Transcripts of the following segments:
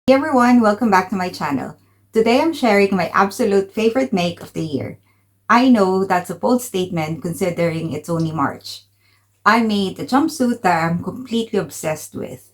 Hey everyone, welcome back to my channel. Today I'm sharing my absolute favorite make of the year. I know that's a bold statement considering it's only March. I made a jumpsuit that I'm completely obsessed with.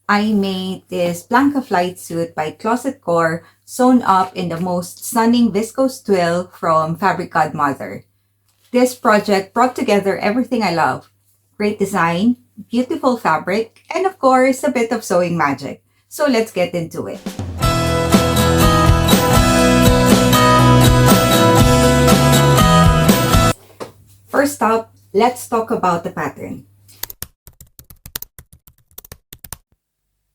I made this Blanca Flightsuit by Closet Core sewn up in the most stunning viscose twill from Fabric Godmother. This project brought together everything I love. Great design, beautiful fabric, and of course, a bit of sewing magic. So let's get into it. First up, let's talk about the pattern.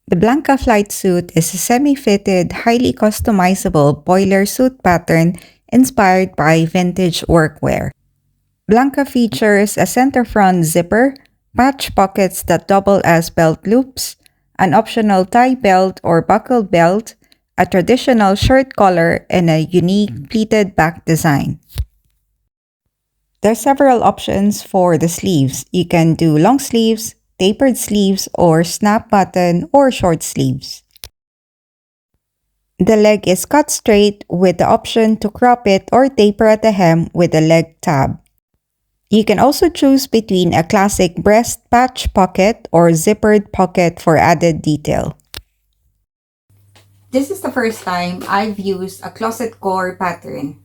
The Blanca Flight Suit is a semi-fitted, highly customizable boiler suit pattern inspired by vintage workwear. Blanca features a center front zipper, patch pockets that double as belt loops, an optional tie belt or buckle belt, a traditional shirt collar, and a unique pleated back design. There are several options for the sleeves. You can do long sleeves, tapered sleeves, or snap button or short sleeves. The leg is cut straight with the option to crop it or taper at the hem with a leg tab. You can also choose between a classic breast patch pocket or zippered pocket for added detail. This is the first time I've used a closet core pattern,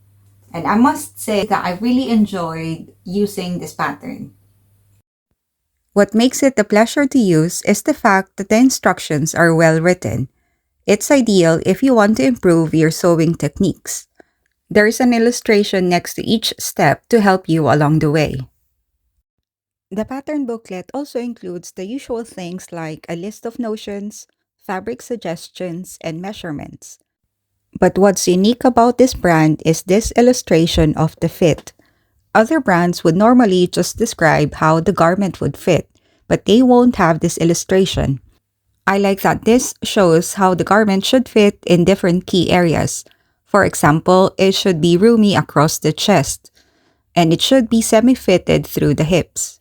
and I must say that I really enjoyed using this pattern. What makes it a pleasure to use is the fact that the instructions are well written. It's ideal if you want to improve your sewing techniques. There is an illustration next to each step to help you along the way. The pattern booklet also includes the usual things like a list of notions, fabric suggestions, and measurements. But what's unique about this brand is this illustration of the fit. Other brands would normally just describe how the garment would fit, but they won't have this illustration. I like that this shows how the garment should fit in different key areas. For example, it should be roomy across the chest, and it should be semi-fitted through the hips.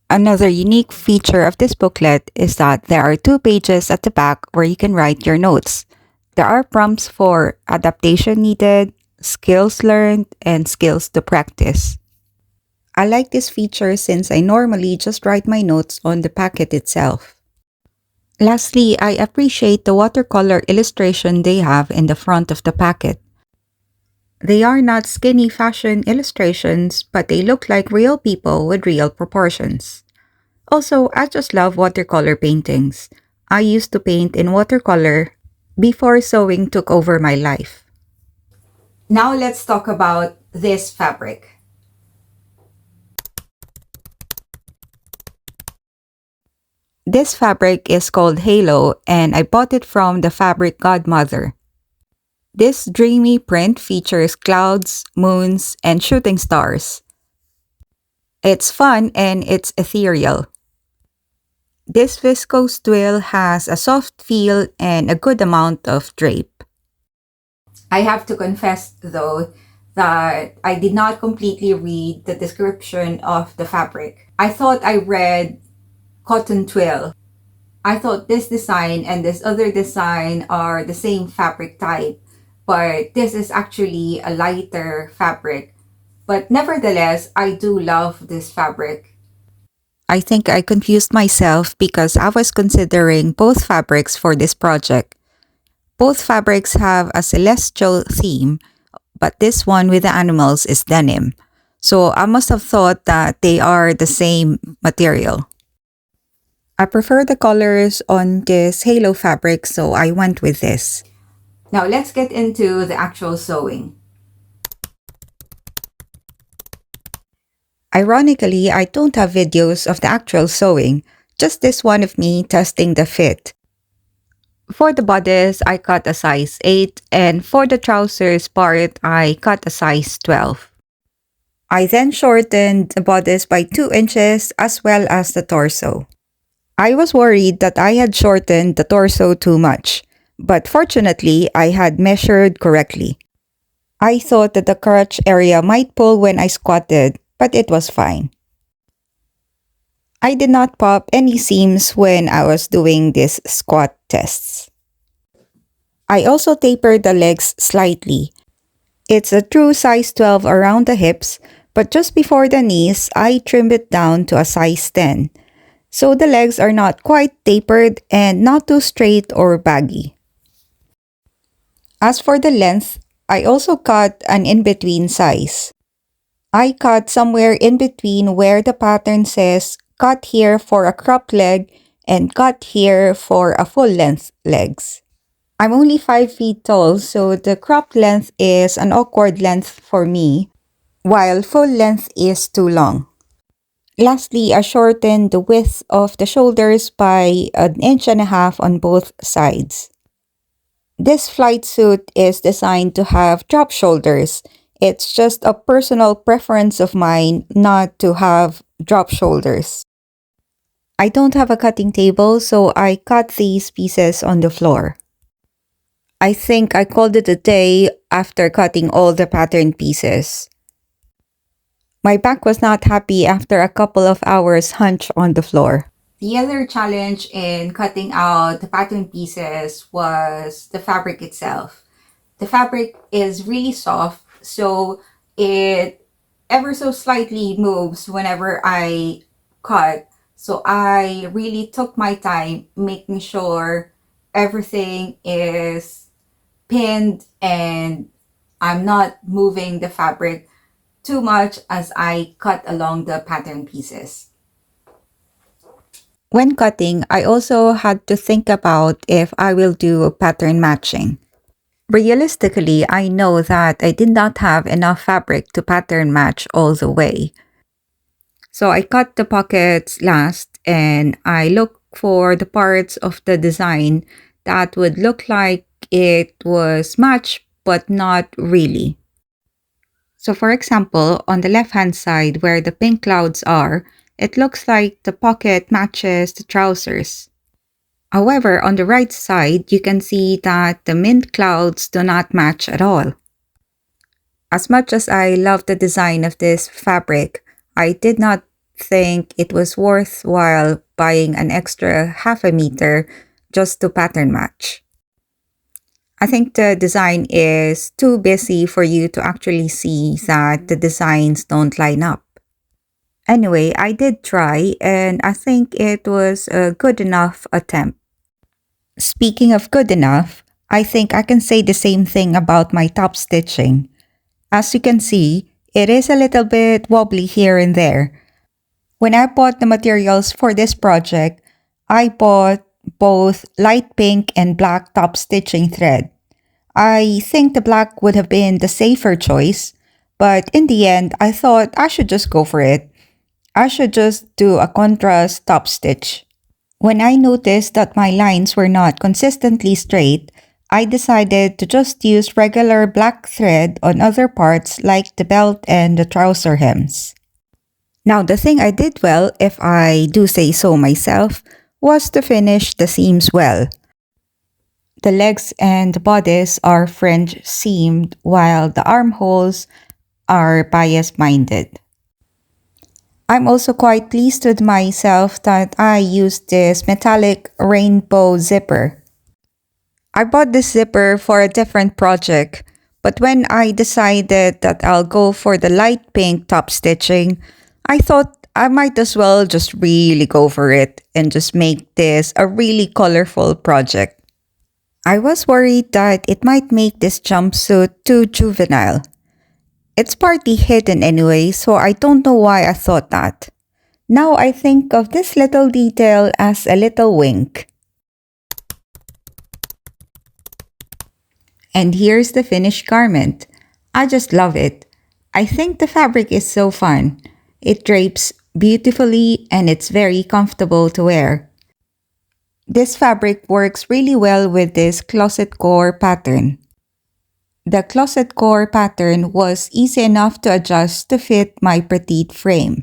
Another unique feature of this booklet is that there are 2 pages at the back where you can write your notes. There are prompts for adaptation needed, skills learned, and skills to practice. I like this feature since I normally just write my notes on the packet itself. Lastly, I appreciate the watercolor illustration they have in the front of the packet. They are not skinny fashion illustrations, but they look like real people with real proportions. Also, I just love watercolor paintings. I used to paint in watercolor before sewing took over my life. Now let's talk about this fabric. This fabric is called Halo, and I bought it from the Fabric Godmother. This dreamy print features clouds, moons, and shooting stars. It's fun and it's ethereal. This viscose twill has a soft feel and a good amount of drape. I have to confess, though, that I did not completely read the description of the fabric. I thought I read cotton twill. I thought this design and this other design are the same fabric type, but this is actually a lighter fabric. But nevertheless, I do love this fabric. I think I confused myself because I was considering both fabrics for this project. Both fabrics have a celestial theme, but this one with the animals is denim. So I must have thought that they are the same material. I prefer the colors on this halo fabric, so I went with this. Now let's get into the actual sewing. Ironically, I don't have videos of the actual sewing, just this one of me testing the fit. For the bodice, I cut a size 8, and for the trousers part, I cut a size 12. I then shortened the bodice by 2 inches as well as the torso. I was worried that I had shortened the torso too much, but fortunately, I had measured correctly. I thought that the crotch area might pull when I squatted, but it was fine. I did not pop any seams when I was doing these squat tests. I also tapered the legs slightly. It's a true size 12 around the hips, but just before the knees, I trimmed it down to a size 10. So the legs are not quite tapered and not too straight or baggy. As for the length, I also cut an in-between size. I cut somewhere in between where the pattern says cut here for a cropped leg and cut here for a full length legs. I'm only 5 feet tall, so the cropped length is an awkward length for me, while full length is too long. Lastly, I shortened the width of the shoulders by 1.5 inches on both sides. This flight suit is designed to have drop shoulders. It's just a personal preference of mine not to have drop shoulders. I don't have a cutting table, so I cut these pieces on the floor. I think I called it a day after cutting all the pattern pieces. My back was not happy after a couple of hours hunched on the floor. The other challenge in cutting out the pattern pieces was the fabric itself. The fabric is really soft, so it ever so slightly moves whenever I cut. So I really took my time making sure everything is pinned and I'm not moving the fabric too much as I cut along the pattern pieces. When cutting, I also had to think about if I will do pattern matching. Realistically, I know that I did not have enough fabric to pattern match all the way. So I cut the pockets last and I looked for the parts of the design that would look like it was matched but not really. So for example, on the left-hand side where the pink clouds are, it looks like the pocket matches the trousers. However, on the right side, you can see that the mint clouds do not match at all. As much as I love the design of this fabric, I did not think it was worthwhile buying an extra 0.5 meter just to pattern match. I think the design is too busy for you to actually see that the designs don't line up. Anyway, I did try and I think it was a good enough attempt. Speaking of good enough, I think I can say the same thing about my top stitching. As you can see, it is a little bit wobbly here and there. When I bought the materials for this project, I bought both light pink and black top stitching thread. I think the black would have been the safer choice, but in the end, I thought I should just go for it. I should just do a contrast top stitch. When I noticed that my lines were not consistently straight, I decided to just use regular black thread on other parts like the belt and the trouser hems. Now the thing I did well, if I do say so myself, was to finish the seams well. The legs and the bodice are French seamed while the armholes are bias-minded. I'm also quite pleased with myself that I used this metallic rainbow zipper. I bought this zipper for a different project, but when I decided that I'll go for the light pink top stitching, I thought I might as well just really go for it and just make this a really colorful project. I was worried that it might make this jumpsuit too juvenile. It's partly hidden anyway, so I don't know why I thought that. Now I think of this little detail as a little wink. And here's the finished garment. I just love it. I think the fabric is so fun. It drapes beautifully and it's very comfortable to wear. This fabric works really well with this closet core pattern. The closet core pattern was easy enough to adjust to fit my petite frame.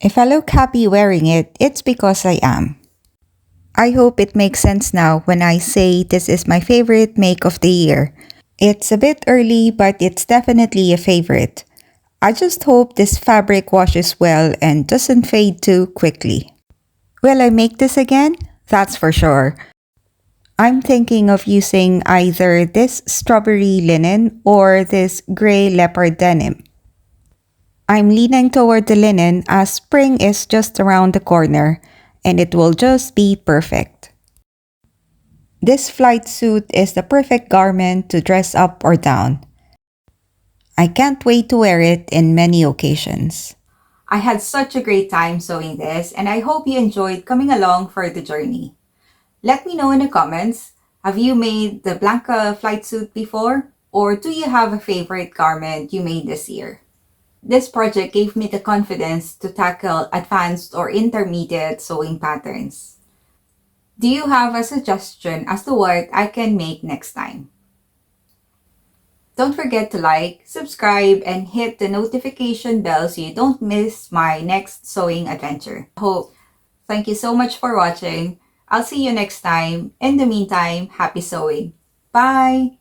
If I look happy wearing it, it's because I am. I hope it makes sense now when I say this is my favorite make of the year. It's a bit early, but it's definitely a favorite. I just hope this fabric washes well and doesn't fade too quickly. Will I make this again? That's for sure. I'm thinking of using either this strawberry linen or this gray leopard denim. I'm leaning toward the linen as spring is just around the corner and it will just be perfect. This flight suit is the perfect garment to dress up or down. I can't wait to wear it in many occasions. I had such a great time sewing this and I hope you enjoyed coming along for the journey. Let me know in the comments, have you made the Blanca flight suit before? Or do you have a favorite garment you made this year? This project gave me the confidence to tackle advanced or intermediate sewing patterns. Do you have a suggestion as to what I can make next time? Don't forget to like, subscribe, and hit the notification bell so you don't miss my next sewing adventure. Thank you so much for watching. I'll see you next time. In the meantime, happy sewing. Bye!